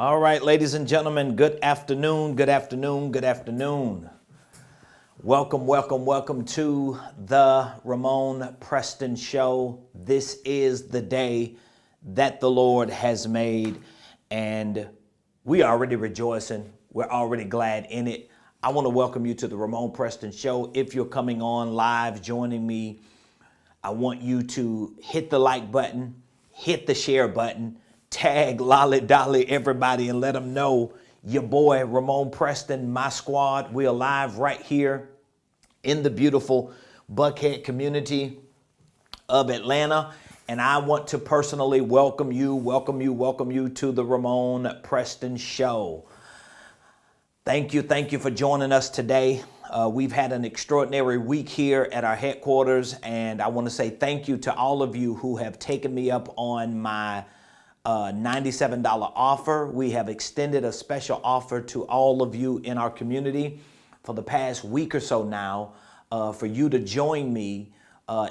All right, ladies and gentlemen, good afternoon, good afternoon, good afternoon. Welcome, welcome, welcome to the Ramonepreston Show. This is the day that the Lord has made, and we are already rejoicing. We're already glad in it. I want to welcome you to the Ramonepreston Show. If you're coming on live, joining me, I want you to hit the like button, hit the share button, tag Lolly Dolly everybody and let them know your boy Ramonepreston, my squad. We're live right here in the beautiful Buckhead community of Atlanta. And I want to personally welcome you to the Ramonepreston Show. Thank you for joining us today. We've had an extraordinary week here at our headquarters, and I want to say thank you to all of you who have taken me up on my $97 offer. We have extended a special offer to all of you in our community for the past week or so now for you to join me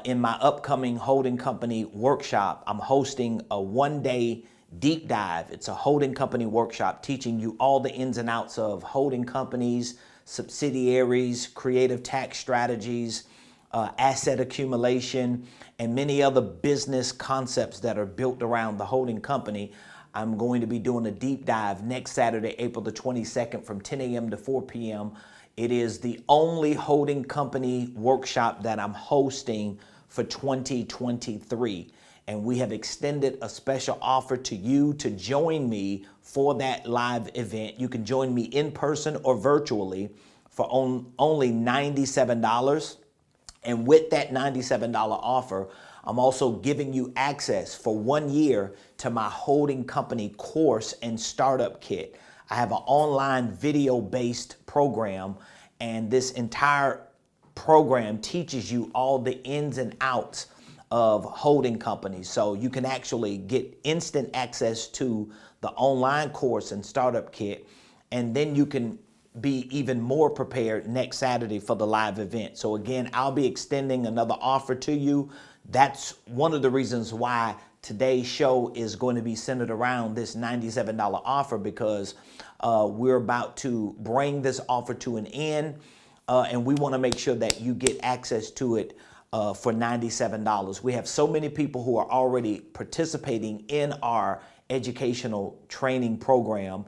in my upcoming holding company workshop. I'm hosting a one-day deep dive. It's a holding company workshop teaching you all the ins and outs of holding companies, subsidiaries, creative tax strategies, asset accumulation, and many other business concepts that are built around the holding company. I'm going to be doing a deep dive next Saturday, April the 22nd from 10 a.m. to 4 p.m. It is the only holding company workshop that I'm hosting for 2023. And we have extended a special offer to you to join me for that live event. You can join me in person or virtually for only $97. And with that $97 offer, I'm also giving you access for 1 year to my holding company course and startup kit. I have an online video-based program, and this entire program teaches you all the ins and outs of holding companies. So you can actually get instant access to the online course and startup kit, and then you can be even more prepared next Saturday for the live event. So again, I'll be extending another offer to you. That's one of the reasons why today's show is going to be centered around this $97 offer, because we're about to bring this offer to an end, and we want to make sure that you get access to it for $97. We have so many people who are already participating in our educational training program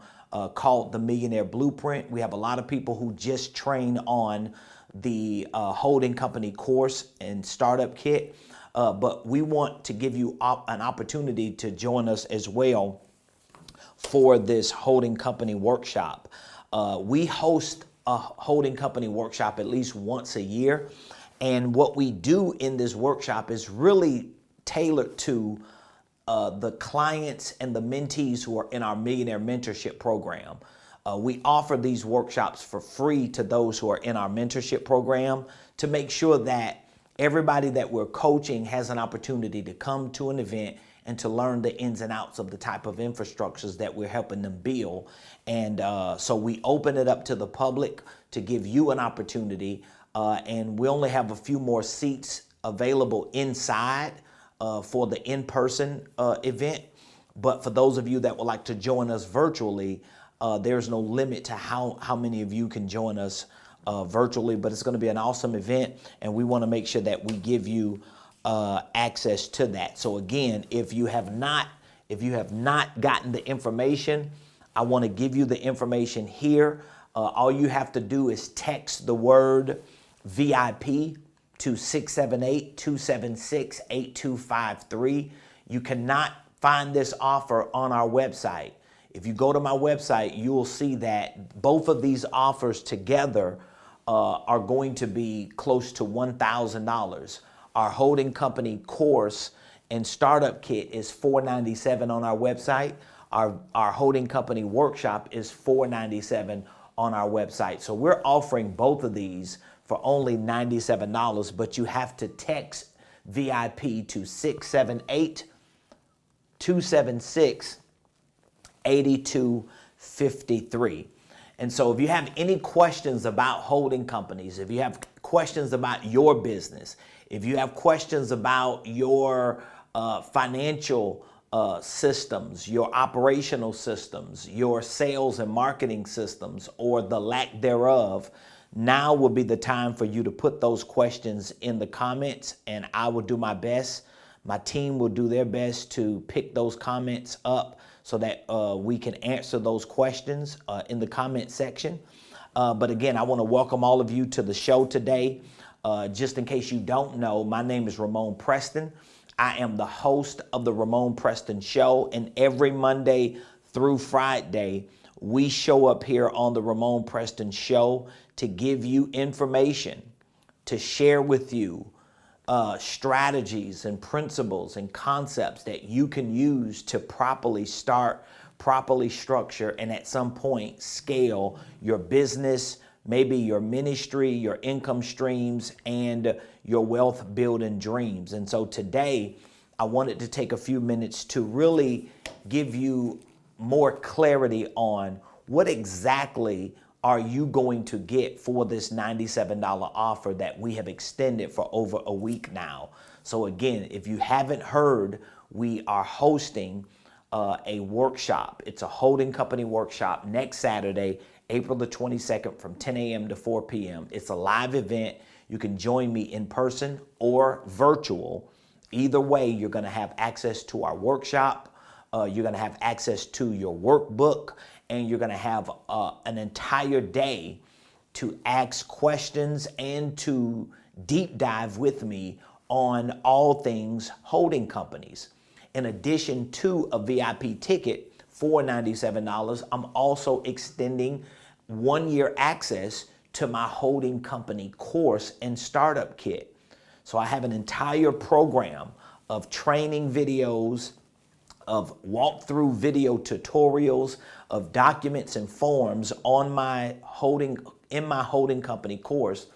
called the Millionaire Blueprint. We have a lot of people who just train on the holding company course and startup kit, but we want to give you an opportunity to join us as well for this holding company workshop. We host a holding company workshop at least once a year, and what we do in this workshop is really tailored to the clients and the mentees who are in our Millionaire Mentorship Program. We offer these workshops for free to those who are in our mentorship program to make sure that everybody that we're coaching has an opportunity to come to an event and to learn the ins and outs of the type of infrastructures that we're helping them build. And so we open it up to the public to give you an opportunity, and we only have a few more seats available inside for the in-person event. But for those of you that would like to join us virtually, there's no limit to how many of you can join us virtually, but it's going to be an awesome event, and we want to make sure that we give you access to that. So again, if you have not gotten the information, I want to give you the information here. All you have to do is text the word VIP to 678-276-8253. You cannot find this offer on our website. If you go to my website, you will see that both of these offers together are going to be close to $1,000. Our holding company course and startup kit is $497 on our website. Our holding company workshop is $497 on our website. So we're offering both of these for only $97, but you have to text VIP to 678-276-8253. And so if you have any questions about holding companies, if you have questions about your business, if you have questions about your financial systems, your operational systems, your sales and marketing systems, or the lack thereof, now would be the time for you to put those questions in the comments, and I will do my best. My team will do their best to pick those comments up so that we can answer those questions in the comment section. But again, I want to welcome all of you to the show today. Just in case you don't know, my name is Ramonepreston. I am the host of the Ramonepreston Show, and every Monday through Friday, we show up here on the Ramonepreston Show to give you information, to share with you strategies and principles and concepts that you can use to properly start, properly structure, and at some point scale your business, maybe your ministry, your income streams, and your wealth building dreams. And so today, I wanted to take a few minutes to really give you more clarity on what exactly are you going to get for this $97 offer that we have extended for over a week now. So again, if you haven't heard, we are hosting a workshop. It's a holding company workshop next Saturday, April the 22nd from 10 a.m. to 4 p.m. It's a live event. You can join me in person or virtual. Either way, you're going to have access to our workshop. You're going to have access to your workbook, and you're going to have an entire day to ask questions and to deep dive with me on all things holding companies. In addition to a VIP ticket for $97, I'm also extending 1-year access to my holding company course and startup kit. So I have an entire program of training videos, of walkthrough video tutorials, of documents and forms on my holding company course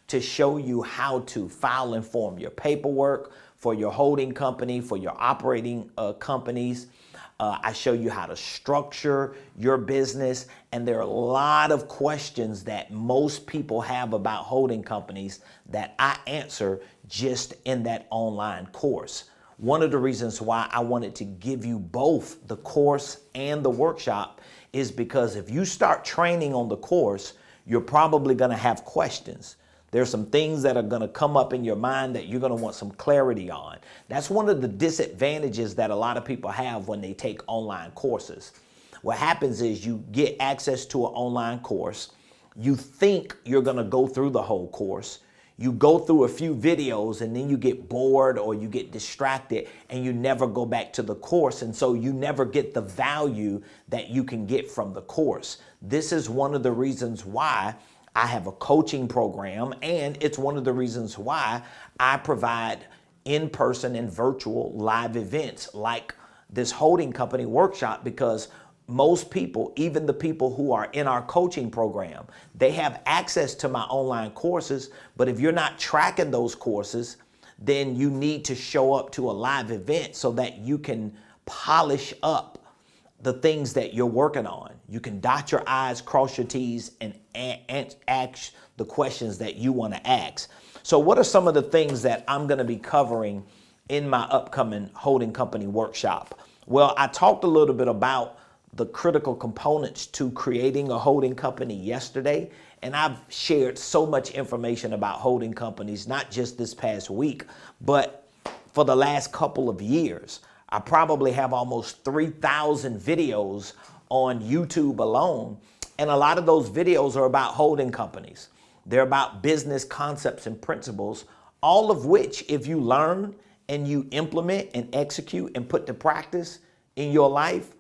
to show you how to file and form your paperwork for your holding company, for your operating companies. I show you how to structure your business, and there are a lot of questions that most people have about holding companies that I answer just in that online course. One of the reasons why I wanted to give you both the course and the workshop is because if you start training on the course, you're probably going to have questions. There's some things that are going to come up in your mind that you're going to want some clarity on. That's one of the disadvantages that a lot of people have when they take online courses. What happens is you get access to an online course. You think you're going to go through the whole course. You go through a few videos and then you get bored or you get distracted and you never go back to the course. And so you never get the value that you can get from the course. This is one of the reasons why I have a coaching program, and it's one of the reasons why I provide in-person and virtual live events like this holding company workshop, because most people, even the people who are in our coaching program, they have access to my online courses, but if you're not tracking those courses, then you need to show up to a live event so that you can polish up the things that you're working on. You can dot your I's, cross your T's, and ask the questions that you want to ask. So what are some of the things that I'm going to be covering in my upcoming holding company workshop? Well, I talked a little bit about the critical components to creating a holding company yesterday, and I've shared so much information about holding companies, not just this past week, but for the last couple of years. I probably have almost 3,000 videos on YouTube alone, and a lot of those videos are about holding companies. They're about business concepts and principles, all of which, if you learn and you implement and execute and put to practice in your life,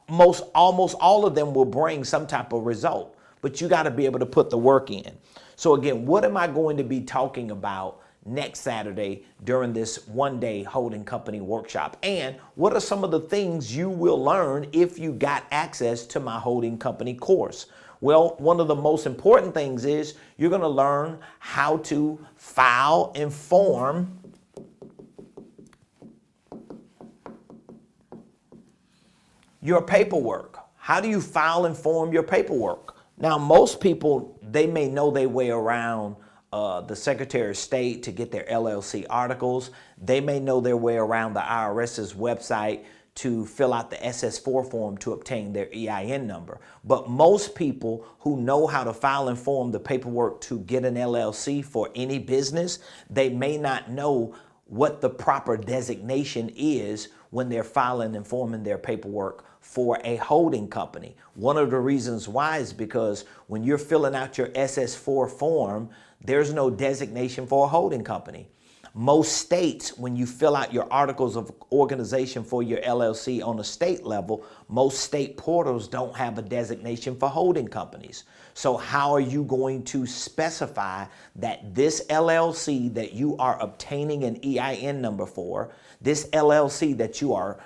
almost all of them will bring some type of result, but you got to be able to put the work in. So again, what am I going to be talking about next Saturday during this one-day holding company workshop? And what are some of the things you will learn if you got access to my holding company course? Well, one of the most important things is you're going to learn how to file and form your paperwork. How do you file and form your paperwork? Now, most people, they may know their way around the Secretary of State to get their LLC articles. They may know their way around the IRS's website to fill out the SS4 form to obtain their EIN number. But most people who know how to file and form the paperwork to get an LLC for any business, they may not know what the proper designation is when they're filing and forming their paperwork for a holding company. One of the reasons why is because when you're filling out your SS4 form, there's no designation for a holding company. Most states, when you fill out your articles of organization for your LLC on a state level, most state portals don't have a designation for holding companies. So how are you going to specify that this LLC that you are obtaining an EIN number for, this LLC that you are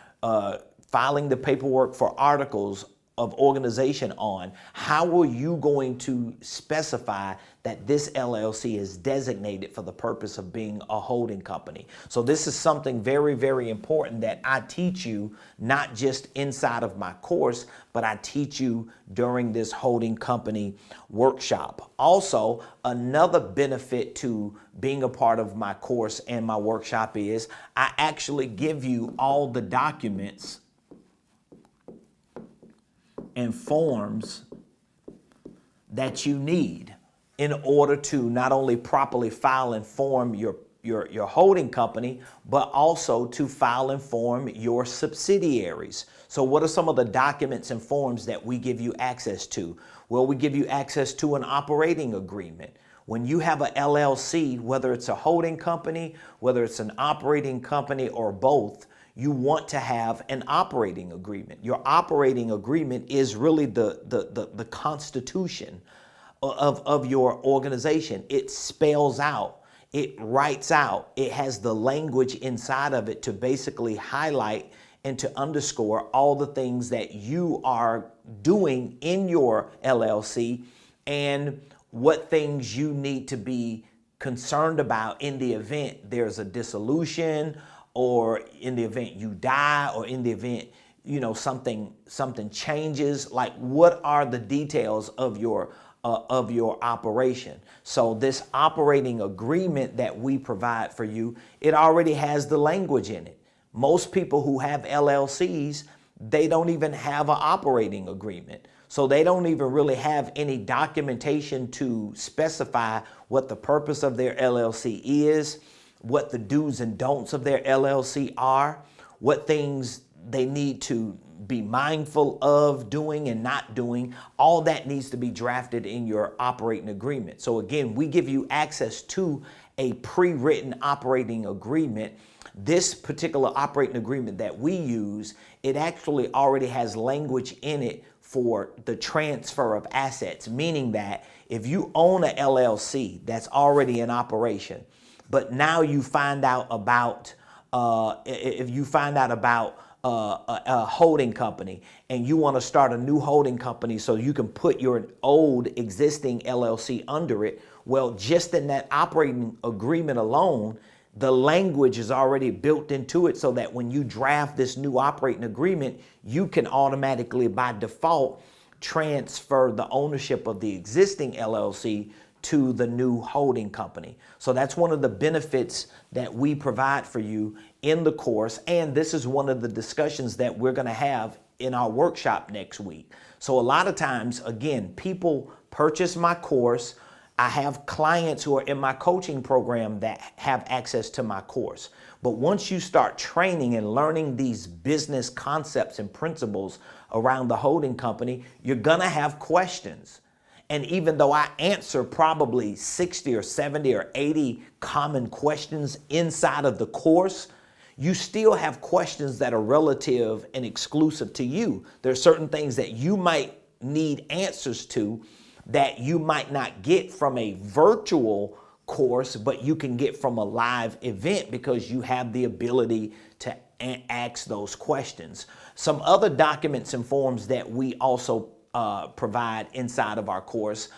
filing the paperwork for articles of organization on, how are you going to specify that this LLC is designated for the purpose of being a holding company? So this is something very, very important that I teach you, not just inside of my course, but I teach you during this holding company workshop. Also, another benefit to being a part of my course and my workshop is I actually give you all the documents and forms that you need in order to not only properly file and form your holding company, but also to file and form your subsidiaries. So what are some of the documents and forms that we give you access to? Well, we give you access to an operating agreement. When you have a LLC, whether it's a holding company, whether it's an operating company or both, you want to have an operating agreement. Your operating agreement is really the constitution of your organization. It spells out, it writes out, it has the language inside of it to basically highlight and to underscore all the things that you are doing in your LLC and what things you need to be concerned about in the event there's a dissolution, or in the event you die, or in the event, you know, something changes. Like, what are the details of your operation? So this operating agreement that we provide for you, it already has the language in it. Most people who have LLCs, they don't even have an operating agreement. So they don't even really have any documentation to specify what the purpose of their LLC is, what the do's and don'ts of their LLC are, what things they need to be mindful of doing and not doing. All that needs to be drafted in your operating agreement. So again, we give you access to a pre-written operating agreement. This particular operating agreement that we use, it actually already has language in it for the transfer of assets, meaning that if you own a LLC that's already in operation, but now you find out about, if you find out about a holding company and you want to start a new holding company so you can put your old existing LLC under it, well, just in that operating agreement alone, the language is already built into it so that when you draft this new operating agreement, you can automatically, by default, transfer the ownership of the existing LLC to the new holding company. So that's one of the benefits that we provide for you in the course. And this is one of the discussions that we're going to have in our workshop next week. So a lot of times, again, people purchase my course. I have clients who are in my coaching program that have access to my course. But once you start training and learning these business concepts and principles around the holding company, you're going to have questions. And even though I answer probably 60 or 70 or 80 common questions inside of the course, you still have questions that are relative and exclusive to you. There are certain things that you might need answers to that you might not get from a virtual course, but you can get from a live event because you have the ability to ask those questions. Some other documents and forms that we also provide inside of our course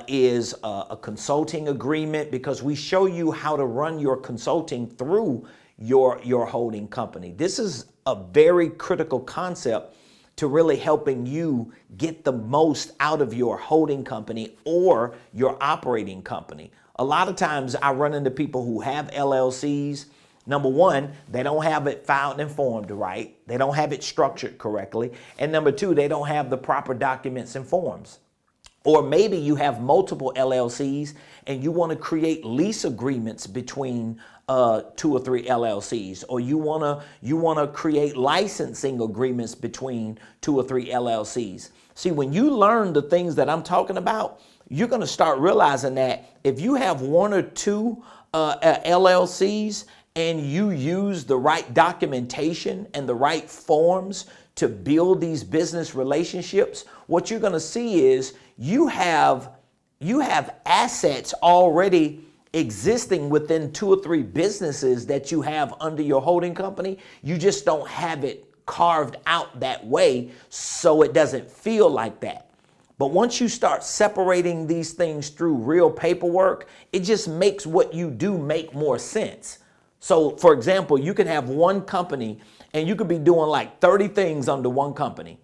is a consulting agreement, because we show you how to run your consulting through your holding company. This is a very critical concept to really helping you get the most out of your holding company or your operating company. A lot of times I run into people who have LLCs. Number one, they don't have it filed and formed right. They don't have it structured correctly. And number two, they don't have the proper documents and forms. Or maybe you have multiple LLCs and you want to create lease agreements between 2 or 3 LLCs, or you want to create licensing agreements between 2 or 3 LLCs. See, when you learn the things that I'm talking about, you're going to start realizing that if you have 1 or 2 LLCs and you use the right documentation and the right forms to build these business relationships, what you're going to see is you have assets already existing within 2 or 3 businesses that you have under your holding company. You just don't have it carved out that way, so it doesn't feel like that. But once you start separating these things through real paperwork, it just makes what you do make more sense. So for example, you can have one company and you could be doing like 30 things under one company,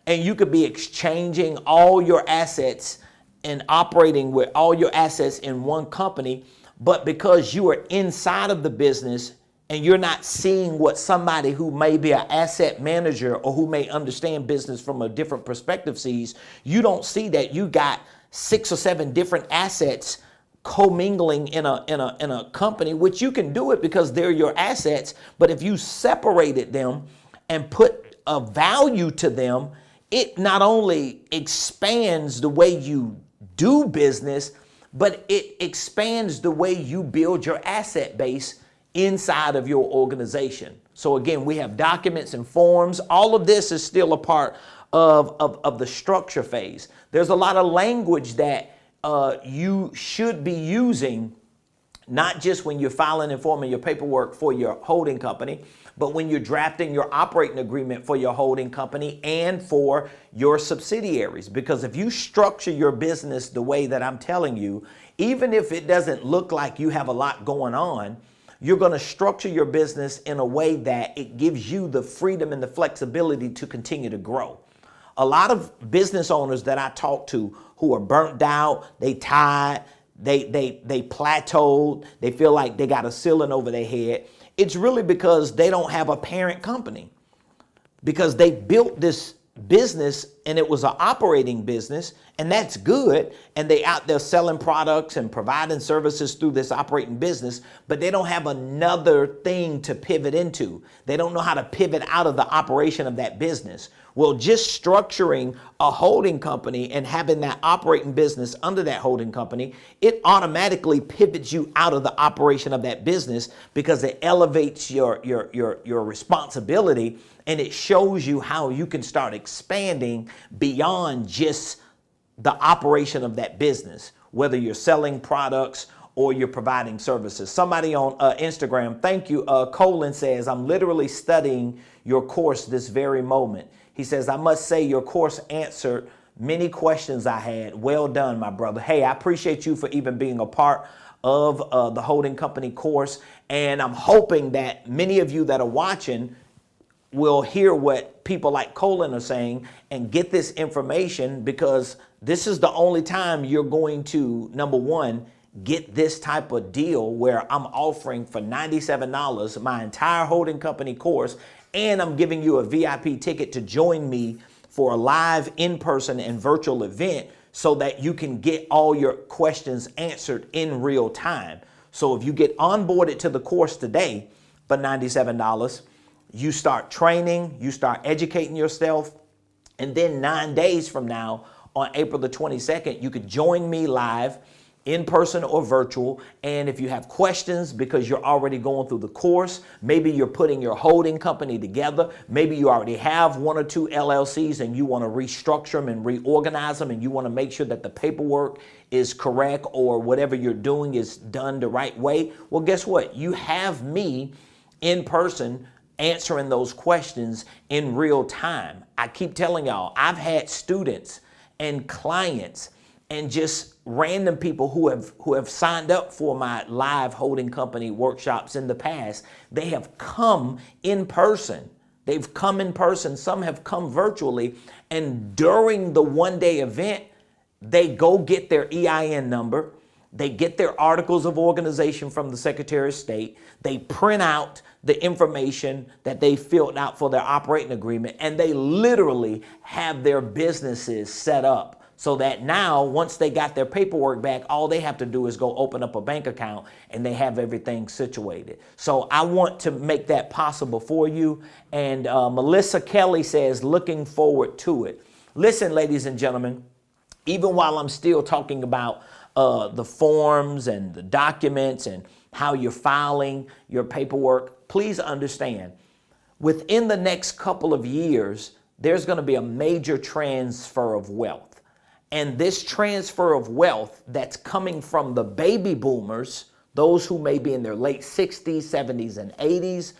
and you could be exchanging all your assets and operating with all your assets in one company. But because you are inside of the business and you're not seeing what somebody who may be an asset manager or who may understand business from a different perspective sees, you don't see that you got 6 or 7 different assets commingling in a company, which you can do it because they're your assets. But if you separated them and put a value to them, it not only expands the way you do business, but it expands the way you build your asset base inside of your organization. So again, we have documents and forms. All of this is still a part of the structure phase. There's a lot of language that you should be using, not just when you're filing and forming your paperwork for your holding company, but when you're drafting your operating agreement for your holding company and for your subsidiaries. Because if you structure your business the way that I'm telling you, even if it doesn't look like you have a lot going on, you're going to structure your business in a way that it gives you the freedom and the flexibility to continue to grow. A lot of business owners that I talk to who are burnt out, they tired, they plateaued, they feel like they got a ceiling over their head. It's really because they don't have a parent company, because they built this business and it was an operating business, and that's good, and they out there selling products and providing services through this operating business, but they don't have another thing to pivot into. They don't know how to pivot out of the operation of that business. Well, just structuring a holding company and having that operating business under that holding company, it automatically pivots you out of the operation of that business, because it elevates your responsibility, and it shows you how you can start expanding beyond just the operation of that business, whether you're selling products or you're providing services. Somebody on Instagram, thank you, Colin says, I'm literally studying your course this very moment. He says, I must say your course answered many questions I had. Well done, my brother. Hey, I appreciate you for even being a part of the holding company course. And I'm hoping that many of you that are watching will hear what people like Colin are saying and get this information, because this is the only time you're going to, number one, get this type of deal where I'm offering for $97 my entire holding company course, and I'm giving you a VIP ticket to join me for a live in-person and virtual event so that you can get all your questions answered in real time. So if you get onboarded to the course today for $97, you start training, you start educating yourself, and then 9 days from now, on April the 22nd, you could join me live, in person or virtual. And if you have questions because you're already going through the course, maybe you're putting your holding company together, maybe you already have 1 or 2 LLCs and you want to restructure them and reorganize them, and you want to make sure that the paperwork is correct or whatever you're doing is done the right way. Well, guess what? You have me in person answering those questions in real time. I keep telling y'all, I've had students and clients and just random people who have signed up for my live holding company workshops in the past. They have come in person. They've come in person. Some have come virtually. And during the one-day event, they go get their EIN number. They get their articles of organization from the Secretary of State. They print out the information that they filled out for their operating agreement, and they literally have their businesses set up so that now, once they got their paperwork back, all they have to do is go open up a bank account and they have everything situated. So I want to make that possible for you. And Melissa Kelly says, looking forward to it. Listen, ladies and gentlemen, even while I'm still talking about the forms and the documents and how you're filing your paperwork, please understand, within the next couple of years, there's going to be a major transfer of wealth. And this transfer of wealth that's coming from the baby boomers, those who may be in their late 60s, 70s, and 80s,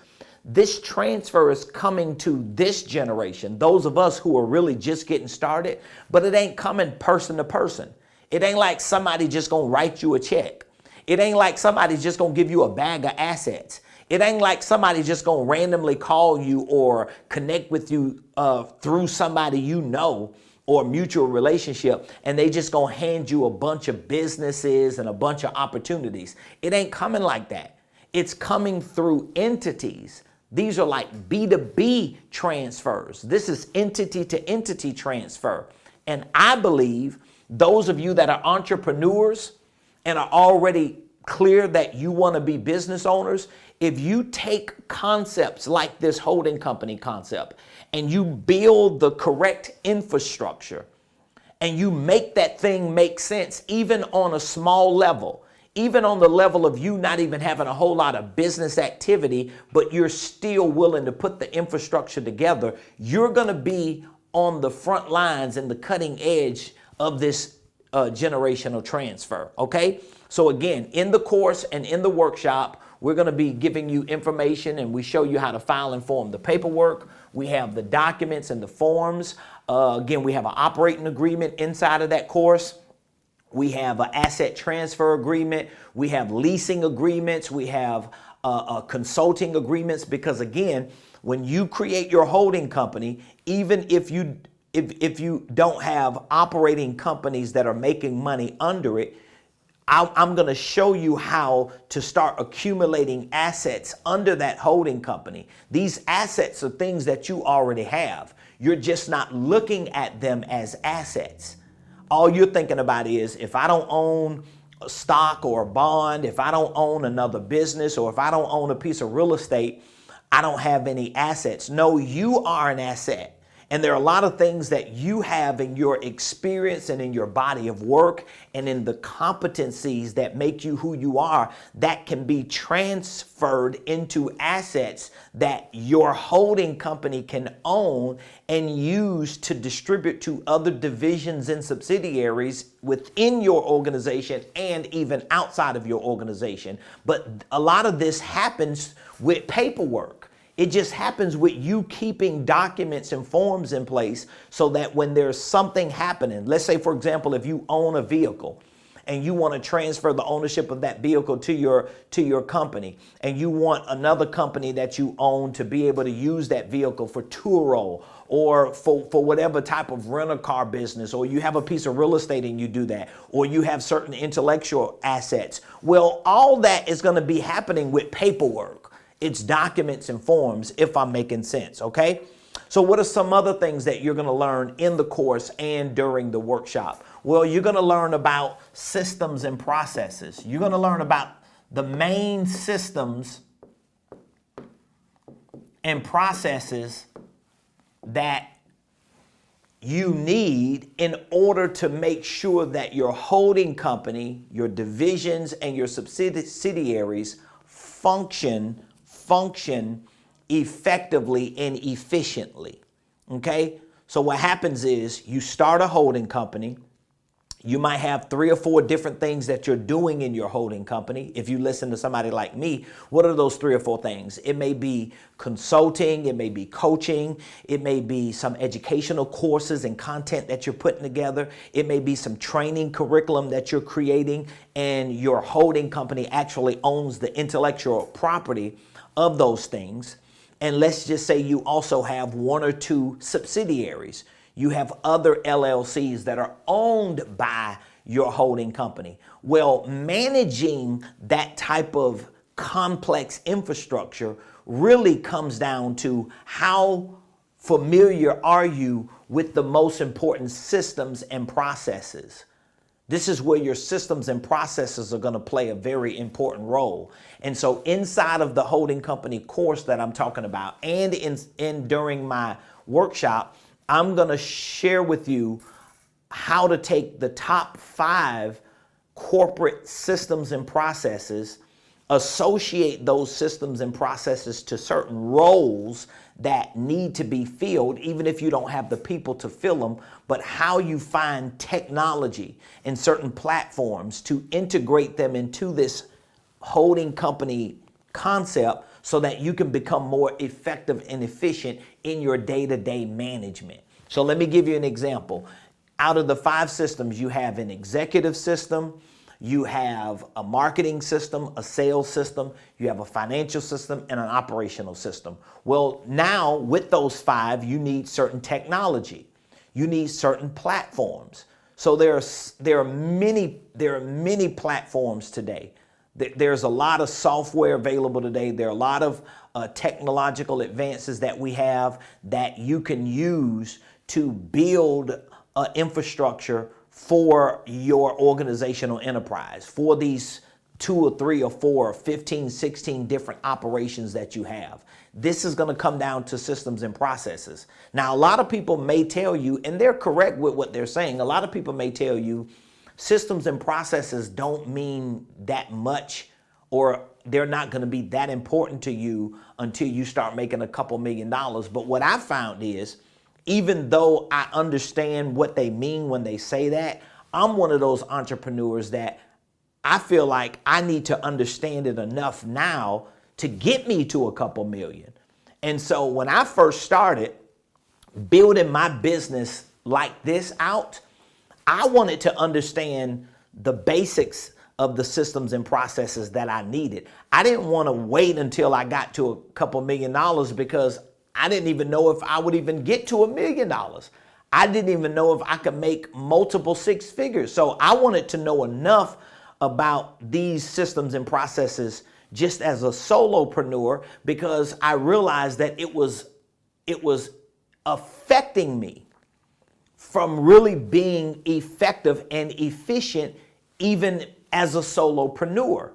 this transfer is coming to this generation, those of us who are really just getting started, but it ain't coming person to person. It ain't like somebody just gonna write you a check. It ain't like somebody's just gonna give you a bag of assets. It ain't like somebody just gonna randomly call you or connect with you through somebody you know or mutual relationship, and they just gonna hand you a bunch of businesses and a bunch of opportunities. It ain't coming like that. It's coming through entities. These are like B2B transfers. This is entity to entity transfer. And I believe those of you that are entrepreneurs and are already clear that you wanna be business owners, if you take concepts like this holding company concept and you build the correct infrastructure and you make that thing make sense, even on a small level, even on the level of you not even having a whole lot of business activity, but you're still willing to put the infrastructure together, you're going to be on the front lines and the cutting edge of this generational transfer. Okay. So again, in the course and in the workshop, we're going to be giving you information, and we show you how to file and form the paperwork. We have the documents and the forms. Again, we have an operating agreement inside of that course. We have an asset transfer agreement. We have leasing agreements. We have consulting agreements, because again, when you create your holding company, even if you don't have operating companies that are making money under it, I'm going to show you how to start accumulating assets under that holding company. These assets are things that you already have. You're just not looking at them as assets. All you're thinking about is, if I don't own a stock or a bond, if I don't own another business, or if I don't own a piece of real estate, I don't have any assets. No, you are an asset. And there are a lot of things that you have in your experience and in your body of work and in the competencies that make you who you are that can be transferred into assets that your holding company can own and use to distribute to other divisions and subsidiaries within your organization and even outside of your organization. But a lot of this happens with paperwork. It just happens with you keeping documents and forms in place so that when there's something happening, let's say, for example, if you own a vehicle and you want to transfer the ownership of that vehicle to your company, and you want another company that you own to be able to use that vehicle for Turo or for whatever type of rental car business, or you have a piece of real estate and you do that, or you have certain intellectual assets. Well, all that is going to be happening with paperwork. It's documents and forms, if I'm making sense, okay? So what are some other things that you're going to learn in the course and during the workshop? Well, you're going to learn about systems and processes. You're going to learn about the main systems and processes that you need in order to make sure that your holding company, your divisions, and your subsidiaries function effectively and efficiently. Okay? So what happens is, you start a holding company. You might have 3 or 4 different things that you're doing in your holding company. If you listen to somebody like me, what are those 3 or 4 things? It may be consulting, it may be coaching, it may be some educational courses and content that you're putting together. It may be some training curriculum that you're creating, and your holding company actually owns the intellectual property of those things. And let's just say you also have 1 or 2 subsidiaries. You have other LLCs that are owned by your holding company. Well, managing that type of complex infrastructure really comes down to how familiar are you with the most important systems and processes. This is where your systems and processes are going to play a very important role. And so inside of the holding company course that I'm talking about and during my workshop, I'm going to share with you how to take the top 5 corporate systems and processes, associate those systems and processes to certain roles that need to be filled, even if you don't have the people to fill them, but how you find technology and certain platforms to integrate them into this holding company concept so that you can become more effective and efficient in your day-to-day management. So let me give you an example. Out of the 5 systems, you have an executive system, you have a marketing system, a sales system, you have a financial system, and an operational system. Well, now with those 5, you need certain technology. You need certain platforms. So there are many platforms today. There's a lot of software available today. There are a lot of technological advances that we have that you can use to build infrastructure for your organizational enterprise, for these 2 or 3 or 4 or 15, 16 different operations that you have. This is going to come down to systems and processes. Now, a lot of people may tell you, and they're correct with what they're saying, a lot of people may tell you systems and processes don't mean that much, or they're not going to be that important to you until you start making a couple $1 million. But what I found is, even though I understand what they mean when they say that, I'm one of those entrepreneurs that I feel like I need to understand it enough now to get me to a couple million. And so when I first started building my business like this out, I wanted to understand the basics of the systems and processes that I needed. I didn't want to wait until I got to a couple $1 million because I didn't even know if I would even get to $1 million. I didn't even know if I could make multiple 6 figures. So I wanted to know enough about these systems and processes just as a solopreneur, because I realized that it was affecting me from really being effective and efficient even as a solopreneur.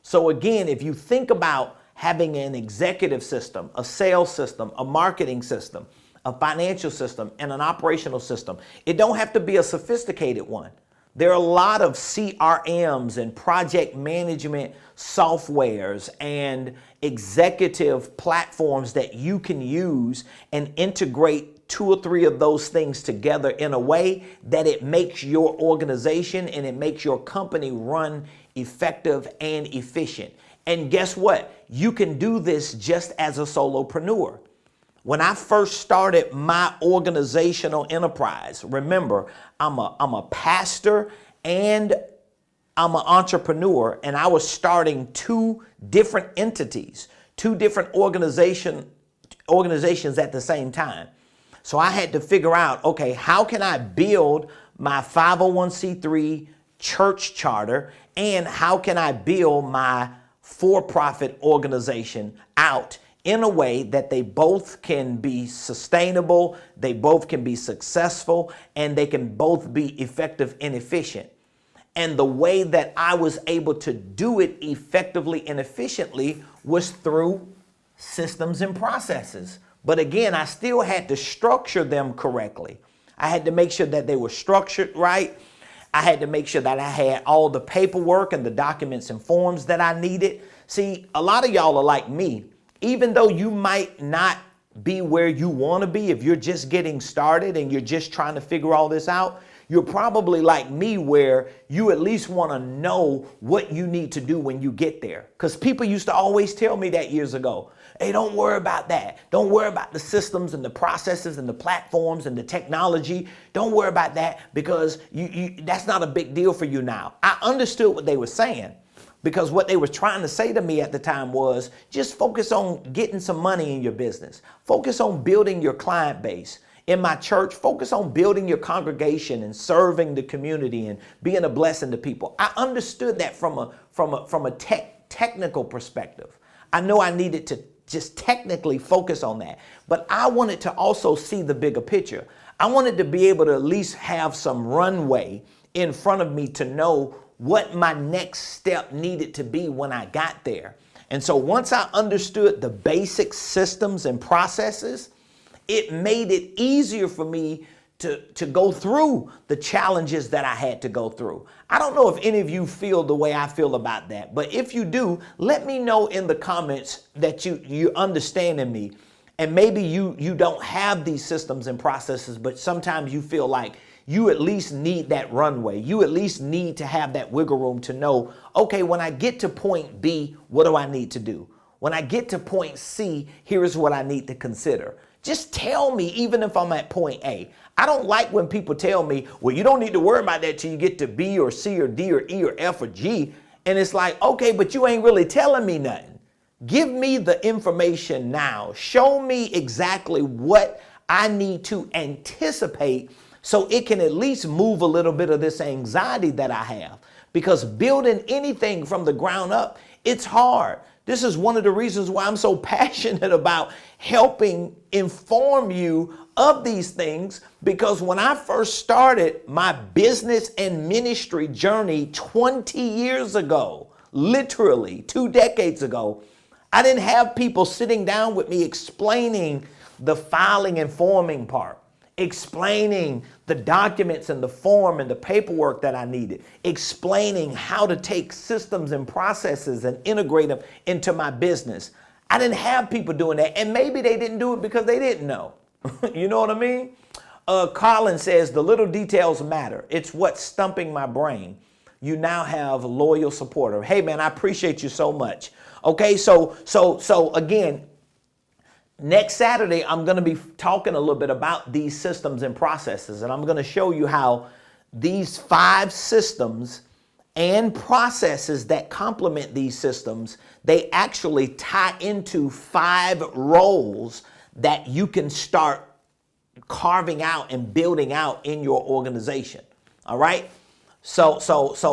So again, if you think about having an executive system, a sales system, a marketing system, a financial system, and an operational system, it don't have to be a sophisticated one. There are a lot of CRMs and project management softwares and executive platforms that you can use and integrate 2 or 3 of those things together in a way that it makes your organization and it makes your company run effective and efficient. And guess what? You can do this just as a solopreneur. When I first started my organizational enterprise, remember, I'm a pastor and I'm an entrepreneur, and I was starting 2 different entities, 2 different organizations at the same time. So I had to figure out, okay, how can I build my 501c3 church charter, and how can I build my for-profit organization out in a way that they both can be sustainable, they both can be successful, and they can both be effective and efficient. And the way that I was able to do it effectively and efficiently was through systems and processes. But again, I still had to structure them correctly. I had to make sure that they were structured right. I had to make sure that I had all the paperwork and the documents and forms that I needed. See, a lot of y'all are like me. Even though you might not be where you want to be, if you're just getting started and you're just trying to figure all this out, you're probably like me, where you at least want to know what you need to do when you get there. Because people used to always tell me that years ago. Hey, don't worry about that. Don't worry about the systems and the processes and the platforms and the technology. Don't worry about that, because that's not a big deal for you now. I understood what they were saying, because what they were trying to say to me at the time was just focus on getting some money in your business. Focus on building your client base. in my church, focus on building your congregation and serving the community and being a blessing to people. I understood that from a technical perspective. I know I needed to just technically focus on that, but I wanted to also see the bigger picture. I wanted to be able to at least have some runway in front of me to know what my next step needed to be when I got there. And so once I understood the basic systems and processes, it made it easier for me to go through the challenges that I had to go through. I don't know if any of you feel the way I feel about that, but if you do, let me know in the comments that you understanding me. And maybe you don't have these systems and processes, but sometimes you feel like you at least need that runway. You at least need to have that wiggle room to know, okay, when I get to point B, what do I need to do? When I get to point C, here's what I need to consider. Just tell me, even if I'm at point A. I don't like when people tell me, well, you don't need to worry about that till you get to B or C or D or E or F or G. And it's like, okay, but you ain't really telling me nothing. Give me the information now. Show me exactly what I need to anticipate so it can at least move a little bit of this anxiety that I have. Because building anything from the ground up, it's hard. This is one of the reasons why I'm so passionate about helping inform you of these things, because when I first started my business and ministry journey 20 years ago, literally 2 decades ago, I didn't have people sitting down with me explaining the filing and forming part, explaining the documents and the form and the paperwork that I needed, explaining how to take systems and processes and integrate them into my business. I didn't have people doing that, and maybe they didn't do it because they didn't know. You know what I mean? Colin says, the little details matter. It's what's stumping my brain. You now have a loyal supporter. Hey man, I appreciate you so much. Okay, so again, next Saturday, I'm going to be talking a little bit about these systems and processes, and I'm going to show you how these 5 systems and processes that complement these systems, they actually tie into 5 roles that you can start carving out and building out in your organization. All right? So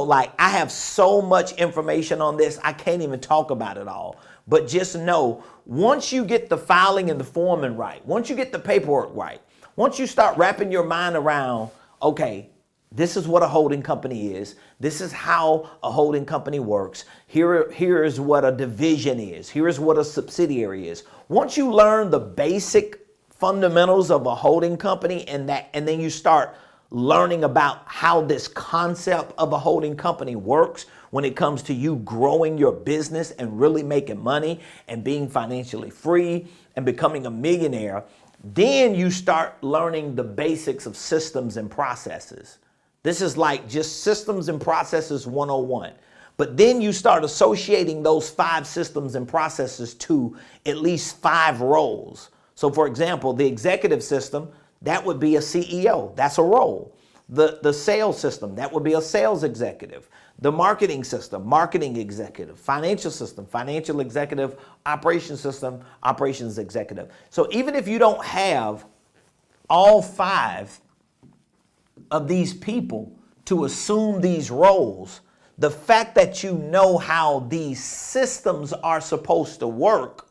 like, I have so much information on this, I can't even talk about it all. But just know, once you get the filing and the forming right, once you get the paperwork right, once you start wrapping your mind around, okay, this is what a holding company is. This is how a holding company works. Here is what a division is. Here is what a subsidiary is. Once you learn the basic fundamentals of a holding company and then you start learning about how this concept of a holding company works when it comes to you growing your business and really making money and being financially free and becoming a millionaire, then you start learning the basics of systems and processes. This is like just systems and processes 101. But then you start associating those 5 systems and processes to at least 5 roles. So for example, the executive system, that would be a CEO. That's a role. The sales system, that would be a sales executive. The marketing system, marketing executive. Financial system, financial executive. Operations system, operations executive. So even if you don't have all 5 of these people to assume these roles, the fact that you know how these systems are supposed to work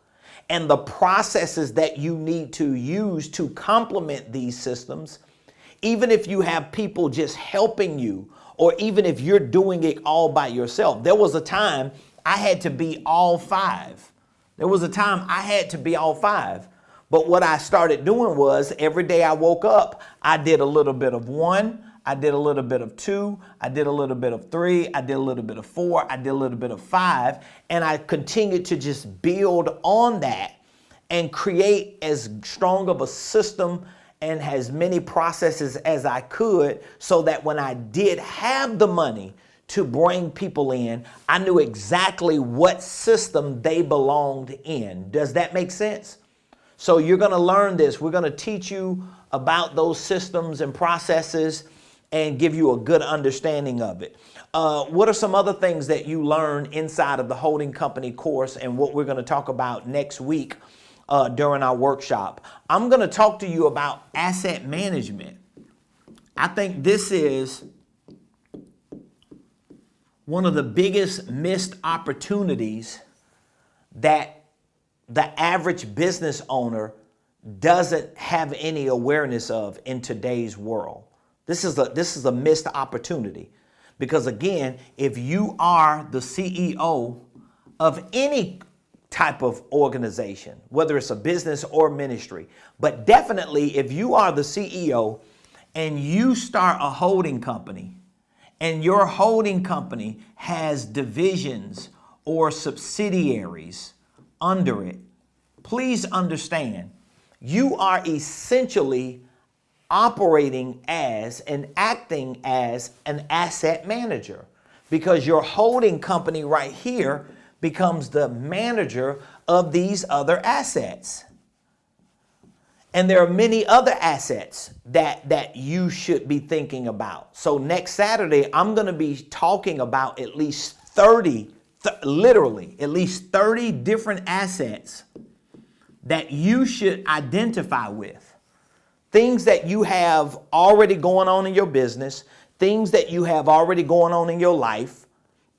and the processes that you need to use to complement these systems, even if you have people just helping you, or even if you're doing it all by yourself. There was a time I had to be all 5. There was a time I had to be all 5. But what I started doing was every day I woke up, I did a little bit of 1, I did a little bit of 2, I did a little bit of 3, I did a little bit of 4, I did a little bit of 5, and I continued to just build on that and create as strong of a system and as many processes as I could, so that when I did have the money to bring people in, I knew exactly what system they belonged in. Does that make sense? So you're going to learn this. We're going to teach you about those systems and processes and give you a good understanding of it. What are some other things that you learn inside of the holding company course and what we're going to talk about next week? during our workshop. I'm going to talk to you about asset management. I think this is one of the biggest missed opportunities that the average business owner doesn't have any awareness of in today's world. This is a missed opportunity, because again, if you are the CEO of any type of organization, whether it's a business or ministry, but definitely if you are the CEO and you start a holding company, and your holding company has divisions or subsidiaries under it, please understand, you are essentially operating as and acting as an asset manager, because your holding company right here becomes the manager of these other assets. And there are many other assets that you should be thinking about. So next Saturday, I'm going to be talking about at least 30, literally, at least 30 different assets that you should identify with. Things that you have already going on in your business, things that you have already going on in your life,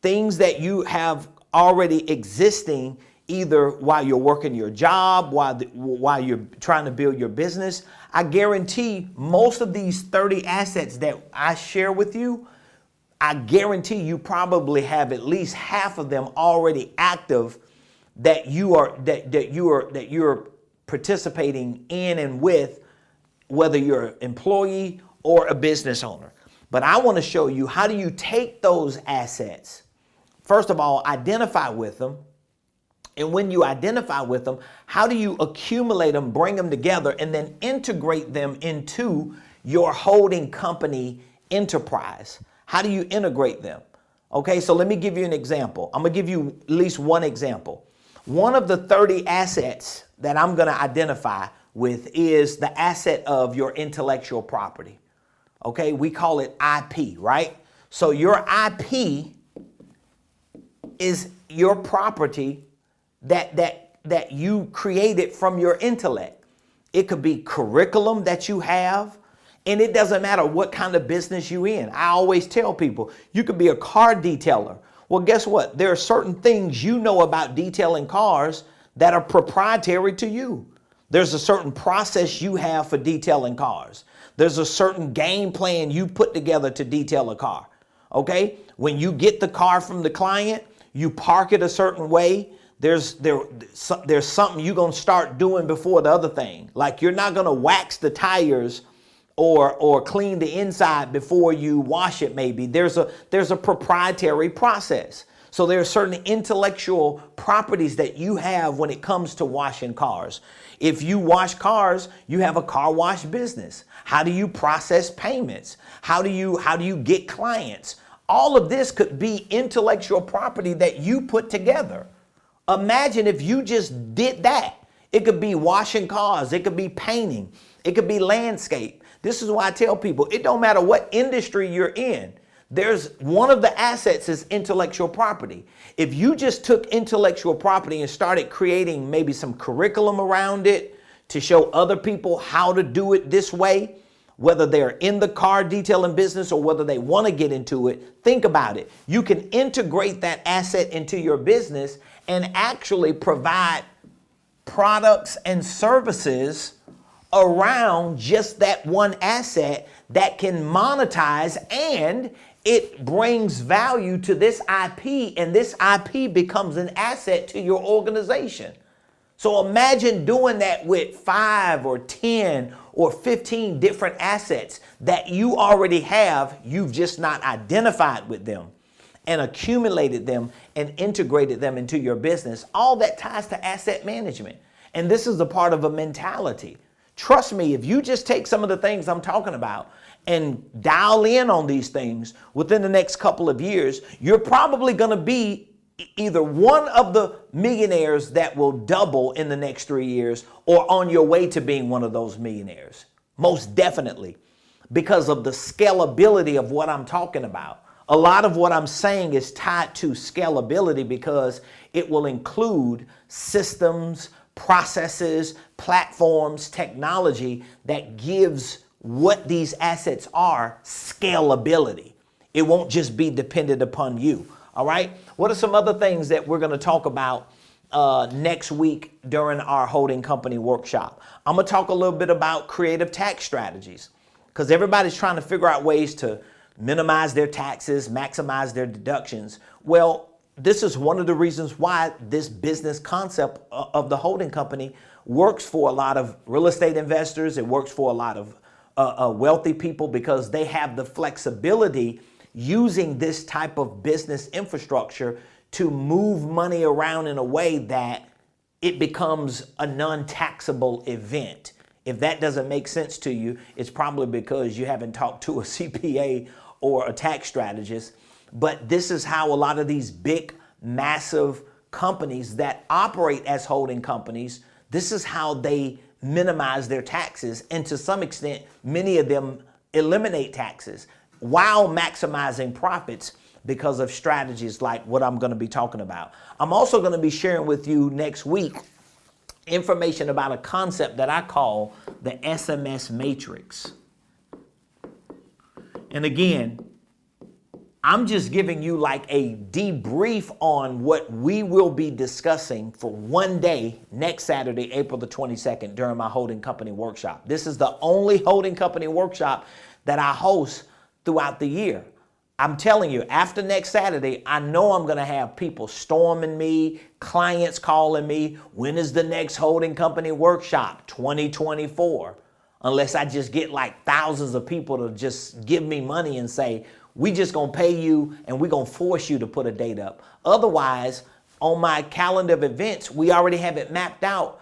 things that you have already existing either while you're working your job, while you're trying to build your business. I guarantee most of these 30 assets that I share with you, I guarantee you probably have at least half of them already active that you're participating in and with, whether you're an employee or a business owner. But I want to show you, how do you take those assets? First of all, identify with them. And when you identify with them, how do you accumulate them, bring them together, and then integrate them into your holding company enterprise? How do you integrate them? Okay, so let me give you an example. I'm going to give you at least one example. One of the 30 assets that I'm going to identify with is the asset of your intellectual property. Okay, we call it IP, right? So your IP is your property that you created from your intellect. It could be curriculum that you have, and it doesn't matter what kind of business you're in. I always tell people, you could be a car detailer. Well, guess what? There are certain things you know about detailing cars that are proprietary to you. There's a certain process you have for detailing cars. There's a certain game plan you put together to detail a car. Okay? When you get the car from the client, you park it a certain way. There's something you're going to start doing before the other thing. Like, you're not going to wax the tires or clean the inside before you wash it maybe. There's a proprietary process. So there are certain intellectual properties that you have when it comes to washing cars. If you wash cars, you have a car wash business. How do you process payments? How do you get clients? All of this could be intellectual property that you put together. Imagine if you just did that. It could be washing cars. It could be painting. It could be landscape. This is why I tell people, it don't matter what industry you're in. There's one of the assets is intellectual property. If you just took intellectual property and started creating maybe some curriculum around it to show other people how to do it this way, whether they're in the car detailing business or whether they want to get into it, think about it. You can integrate that asset into your business and actually provide products and services around just that one asset that can monetize, and it brings value to this IP, and this IP becomes an asset to your organization. So imagine doing that with 5 or 10 or 15 different assets that you already have. You've just not identified with them and accumulated them and integrated them into your business. All that ties to asset management. And this is a part of a mentality. Trust me, if you just take some of the things I'm talking about and dial in on these things within the next couple of years, you're probably going to be either one of the millionaires that will double in the next 3 years, or on your way to being one of those millionaires. Most definitely, because of the scalability of what I'm talking about. A lot of what I'm saying is tied to scalability because it will include systems, processes, platforms, technology that gives what these assets are scalability. It won't just be dependent upon you. All right. What are some other things that we're going to talk about next week during our holding company workshop? I'm going to talk a little bit about creative tax strategies, because everybody's trying to figure out ways to minimize their taxes, maximize their deductions. Well, this is one of the reasons why this business concept of the holding company works for a lot of real estate investors. It works for a lot of wealthy people, because they have the flexibility using this type of business infrastructure to move money around in a way that it becomes a non-taxable event. If that doesn't make sense to you, it's probably because you haven't talked to a CPA or a tax strategist. But this is how a lot of these big, massive companies that operate as holding companies, this is how they minimize their taxes. And to some extent, many of them eliminate taxes while maximizing profits because of strategies like what I'm going to be talking about. I'm also going to be sharing with you next week information about a concept that I call the SMS matrix. And again, I'm just giving you like a debrief on what we will be discussing for one day next Saturday, April the 22nd, during my holding company workshop. This is the only holding company workshop that I host throughout the year. I'm telling you, after next Saturday, I know I'm going to have people storming me, clients calling me. When is the next holding company workshop? 2024. Unless I just get like thousands of people to just give me money and say, we just going to pay you and we're going to force you to put a date up. Otherwise, on my calendar of events, we already have it mapped out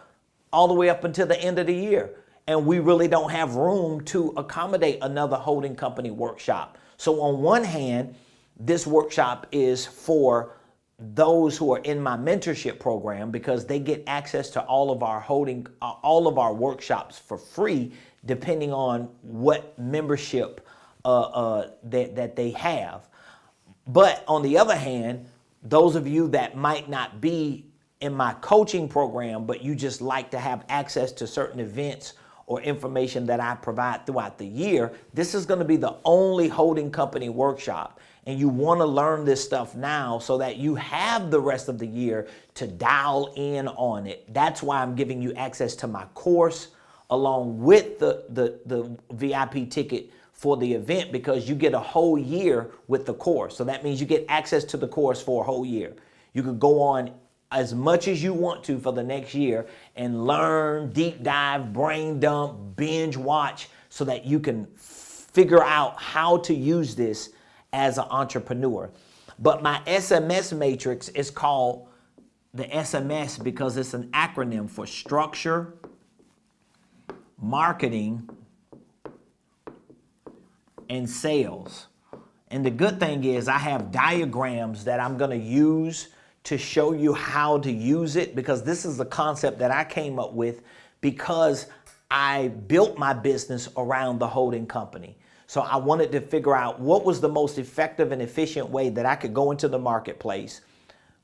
all the way up until the end of the year. And we really don't have room to accommodate another holding company workshop. So on one hand, this workshop is for those who are in my mentorship program, because they get access to all of our workshops for free, depending on what membership that they have. But on the other hand, those of you that might not be in my coaching program, but you just like to have access to certain events or information that I provide throughout the year, this is going to be the only holding company workshop. And you want to learn this stuff now so that you have the rest of the year to dial in on it. That's why I'm giving you access to my course along with the VIP ticket for the event, because you get a whole year with the course. So that means you get access to the course for a whole year. You could go on as much as you want to for the next year and learn, deep dive, brain dump, binge watch, so that you can figure out how to use this as an entrepreneur. But my SMS matrix is called the SMS because it's an acronym for structure, marketing, and sales. And the good thing is I have diagrams that I'm going to use to show you how to use it, because this is a concept that I came up with because I built my business around the holding company. So I wanted to figure out what was the most effective and efficient way that I could go into the marketplace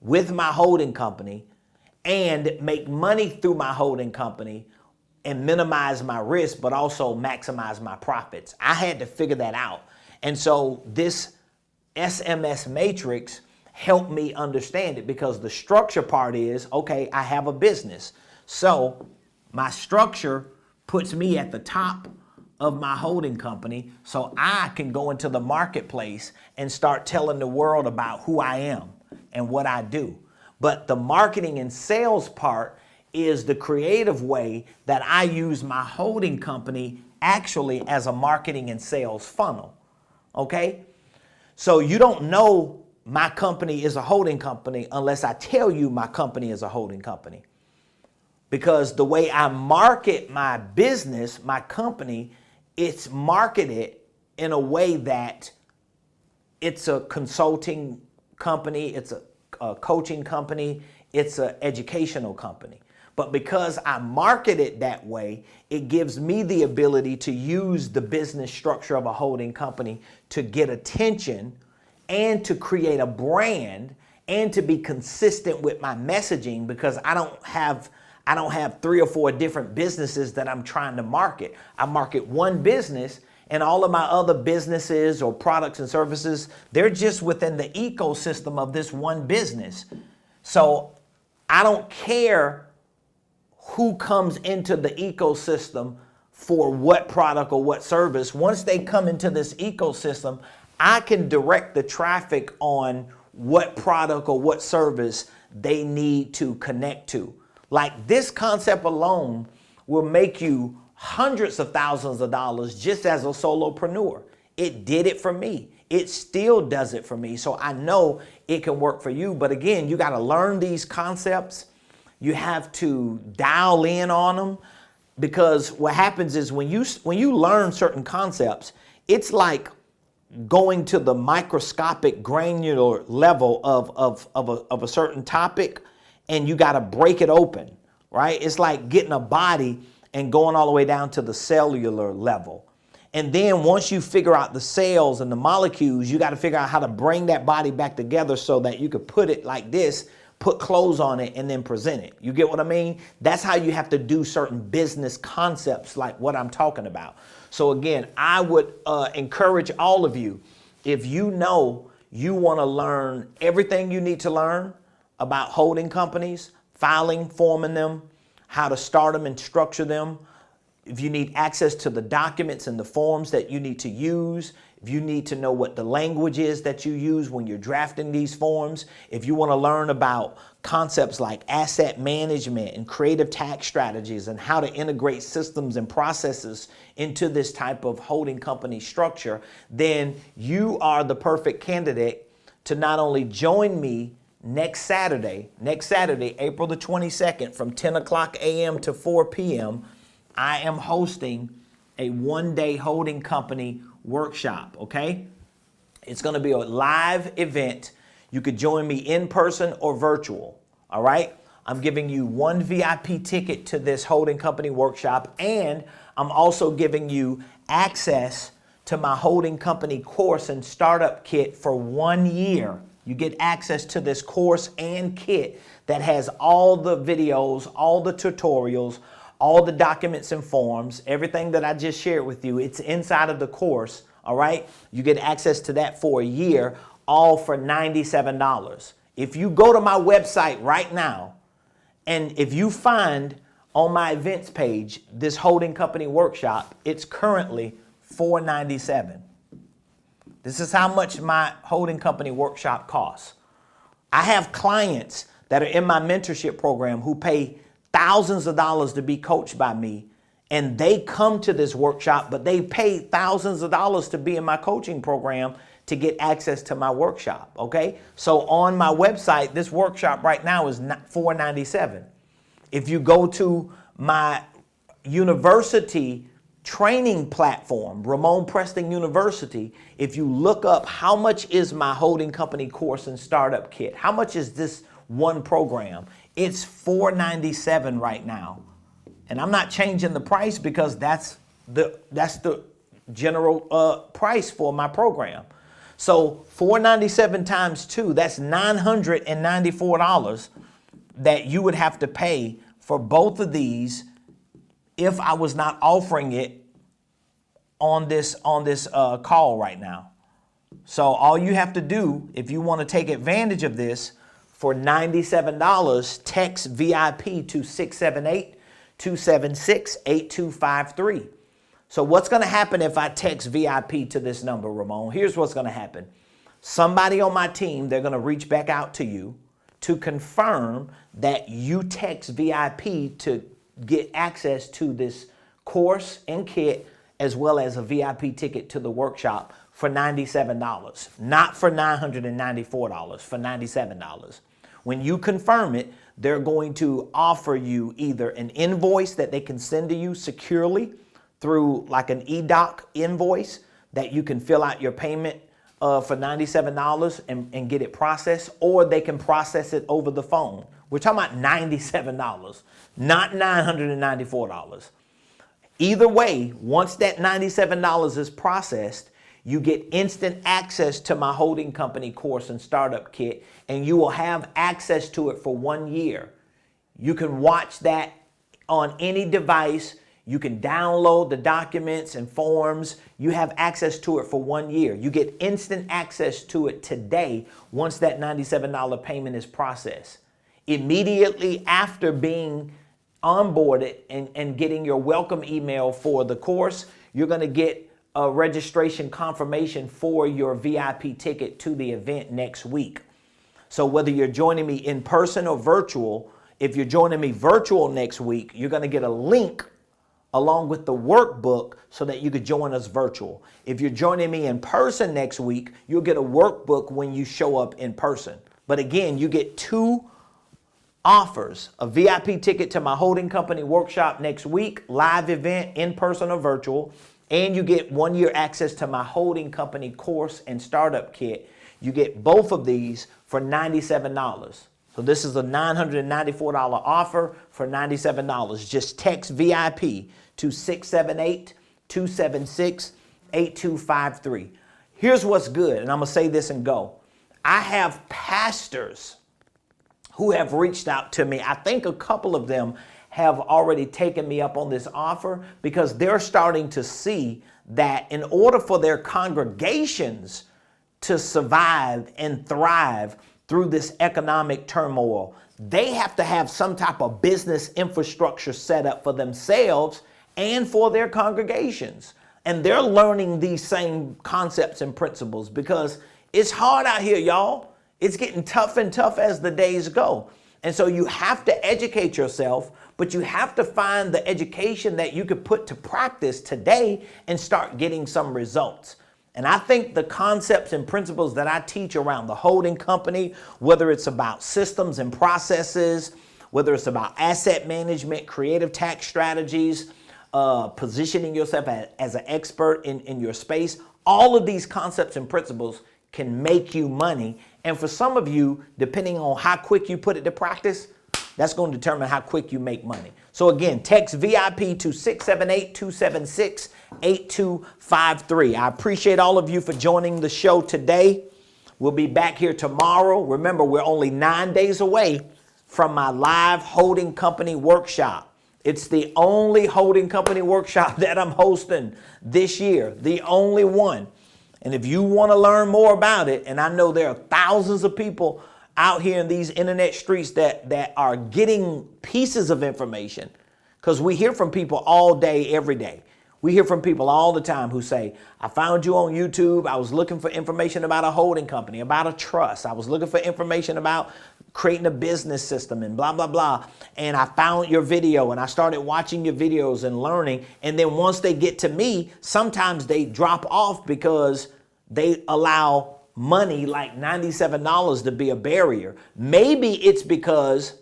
with my holding company and make money through my holding company and minimize my risk, but also maximize my profits. I had to figure that out. And so this SMS matrix helped me understand it, because the structure part is, okay, I have a business. So my structure puts me at the top of my holding company, so I can go into the marketplace and start telling the world about who I am and what I do. But the marketing and sales part is the creative way that I use my holding company actually as a marketing and sales funnel. Okay? So you don't know my company is a holding company unless I tell you my company is a holding company. Because the way I market my business, my company, it's marketed in a way that it's a consulting company, it's a coaching company, it's an educational company. But because I market it that way, it gives me the ability to use the business structure of a holding company to get attention and to create a brand and to be consistent with my messaging, because I I don't have 3 or 4 different businesses that I'm trying to market. I market one business, and all of my other businesses or products and services, they're just within the ecosystem of this one business. So I don't care who comes into the ecosystem for what product or what service. Once they come into this ecosystem, I can direct the traffic on what product or what service they need to connect to. Like, this concept alone will make you hundreds of thousands of dollars just as a solopreneur. It did it for me. It still does it for me. So I know it can work for you. But again, you got to learn these concepts. You have to dial in on them, because what happens is when you learn certain concepts, it's like going to the microscopic granular level of a certain topic, and you got to break it open, right? It's like getting a body and going all the way down to the cellular level. And then once you figure out the cells and the molecules, you got to figure out how to bring that body back together so that you could put it like this, put clothes on it, and then present it. You get what I mean? That's how you have to do certain business concepts like what I'm talking about. So again, I would encourage all of you, if you know you want to learn everything you need to learn about holding companies, filing, forming them, how to start them and structure them, if you need access to the documents and the forms that you need to use, if you need to know what the language is that you use when you're drafting these forms, if you want to learn about concepts like asset management and creative tax strategies and how to integrate systems and processes into this type of holding company structure, then you are the perfect candidate to not only join me next Saturday, April the 22nd, from 10 o'clock a.m. to 4 p.m., I am hosting a one-day holding company workshop, okay? It's going to be a live event. You could join me in person or virtual, all right? I'm giving you one VIP ticket to this holding company workshop, and I'm also giving you access to my holding company course and startup kit for 1 year. You get access to this course and kit that has all the videos, all the tutorials, all the documents and forms, everything that I just shared with you. It's inside of the course, all right? You get access to that for a year, all for $97. If you go to my website right now, and if you find on my events page this holding company workshop, it's currently $497. This is how much my holding company workshop costs. I have clients that are in my mentorship program who pay thousands of dollars to be coached by me, and they come to this workshop, but they pay thousands of dollars to be in my coaching program to get access to my workshop, okay? So on my website, this workshop right now is $497. If you go to my university training platform, Ramonepreston University, if you look up how much is my holding company course and startup kit, how much is this one program, it's $497 right now. And I'm not changing the price because that's the general price for my program. So $497 times 2, that's $994 that you would have to pay for both of these if I was not offering it on this call right now. So all you have to do, if you want to take advantage of this, for $97, text VIP to 678-276-8253. So what's going to happen if I text VIP to this number, Ramon? Here's what's going to happen. Somebody on my team, they're going to reach back out to you to confirm that you text VIP to get access to this course and kit, as well as a VIP ticket to the workshop for $97, not for $994, for $97. When you confirm it, they're going to offer you either an invoice that they can send to you securely through like an eDoc invoice that you can fill out your payment for $97 and get it processed, or they can process it over the phone. We're talking about $97, not $994. Either way, once that $97 is processed, you get instant access to my holding company course and startup kit, and you will have access to it for 1 year. You can watch that on any device. You can download the documents and forms. You have access to it for 1 year. You get instant access to it today once that $97 payment is processed. Immediately after being onboarded and getting your welcome email for the course, you're going to get a registration confirmation for your VIP ticket to the event next week. So whether you're joining me in person or virtual, if you're joining me virtual next week, you're going to get a link along with the workbook so that you could join us virtual. If you're joining me in person next week, you'll get a workbook when you show up in person. But again, you get 2 offers: a VIP ticket to my holding company workshop next week, live event, in person or virtual, and you get 1 year access to my holding company course and startup kit. You get both of these for $97. So this is a $994 offer for $97. Just text VIP to 678-276-8253. Here's what's good, and I'm going to say this and go. I have pastors who have reached out to me. I think a couple of them have already taken me up on this offer because they're starting to see that in order for their congregations to survive and thrive through this economic turmoil, they have to have some type of business infrastructure set up for themselves and for their congregations. And they're learning these same concepts and principles because it's hard out here, y'all. It's getting tough and tough as the days go. And so you have to educate yourself, but you have to find the education that you could put to practice today and start getting some results. And I think the concepts and principles that I teach around the holding company, whether it's about systems and processes, whether it's about asset management, creative tax strategies, positioning yourself as an expert in your space, all of these concepts and principles can make you money. And for some of you, depending on how quick you put it to practice, that's going to determine how quick you make money. So again, text VIP to 678-276-8253. I appreciate all of you for joining the show today. We'll be back here tomorrow. Remember, we're only 9 days away from my live holding company workshop. It's the only holding company workshop that I'm hosting this year, the only one. And if you want to learn more about it, and I know there are thousands of people out here in these internet streets that are getting pieces of information, because we hear from people all day, every day. We hear from people all the time who say, I found you on YouTube. I was looking for information about a holding company, about a trust. I was looking for information about creating a business system and blah, blah, blah. And I found your video and I started watching your videos and learning. And then once they get to me, sometimes they drop off because they allow money like $97 to be a barrier. Maybe it's because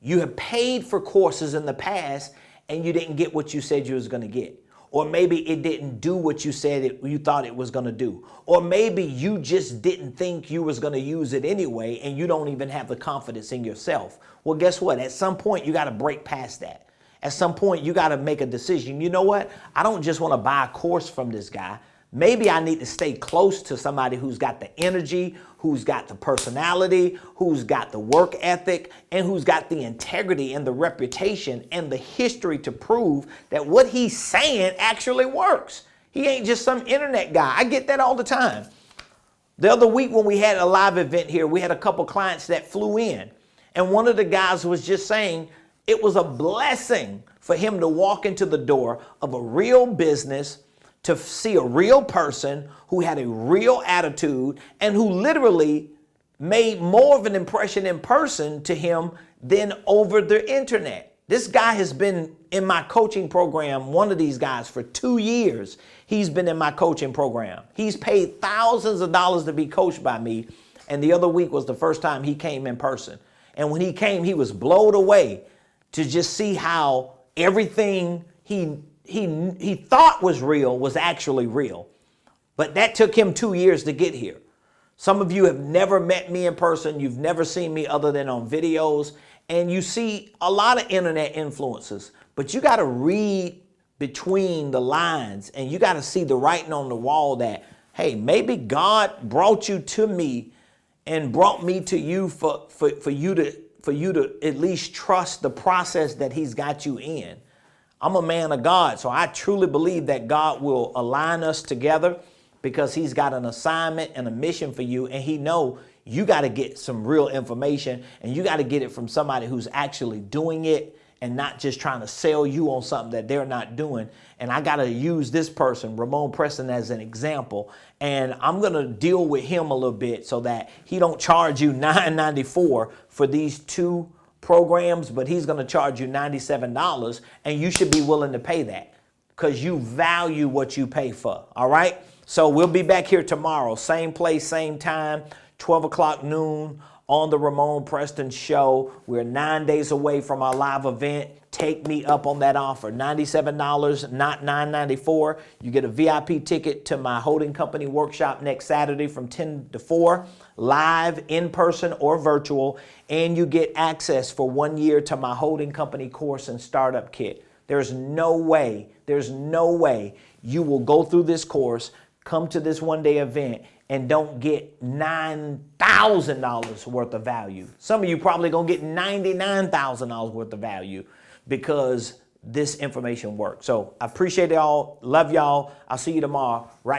you have paid for courses in the past and you didn't get what you said you was going to get. Or maybe it didn't do what you said you thought it was going to do. Or maybe you just didn't think you was going to use it anyway and you don't even have the confidence in yourself. Well, guess what? At some point, you got to break past that. At some point, you got to make a decision. You know what? I don't just want to buy a course from this guy. Maybe I need to stay close to somebody who's got the energy, who's got the personality, who's got the work ethic, and who's got the integrity and the reputation and the history to prove that what he's saying actually works. He ain't just some internet guy. I get that all the time. The other week when we had a live event here, we had a couple clients that flew in. And one of the guys was just saying it was a blessing for him to walk into the door of a real business, to see a real person who had a real attitude and who literally made more of an impression in person to him than over the internet. This guy has been in my coaching program, one of these guys, for 2 years. He's been in my coaching program. He's paid thousands of dollars to be coached by me. And the other week was the first time he came in person. And when he came, he was blown away to just see how everything he thought was real was actually real. But that took him 2 years to get here. Some of you have never met me in person. You've never seen me other than on videos. And you see a lot of internet influencers. But you got to read between the lines. And you got to see the writing on the wall that, hey, maybe God brought you to me and brought me to you for for you to at least trust the process that he's got you in. I'm a man of God, so I truly believe that God will align us together because he's got an assignment and a mission for you, and he know you got to get some real information, and you got to get it from somebody who's actually doing it and not just trying to sell you on something that they're not doing. And I got to use this person, Ramonepreston, as an example. And I'm going to deal with him a little bit so that he don't charge you $9.94 for these 2 programs, but he's going to charge you $97, and you should be willing to pay that because you value what you pay for. All right. So we'll be back here tomorrow. Same place, same time, 12 o'clock noon on the Ramonepreston Show. We're 9 days away from our live event. Take me up on that offer. $97, not $9.94. You get a VIP ticket to my holding company workshop next Saturday from 10 to 4, live, in person, or virtual. And you get access for 1 year to my holding company course and startup kit. There's no way you will go through this course, come to this one-day event, and don't get $9,000 worth of value. Some of you probably gonna get $99,000 worth of value because this information works. So I appreciate y'all, love y'all. I'll see you tomorrow. Right.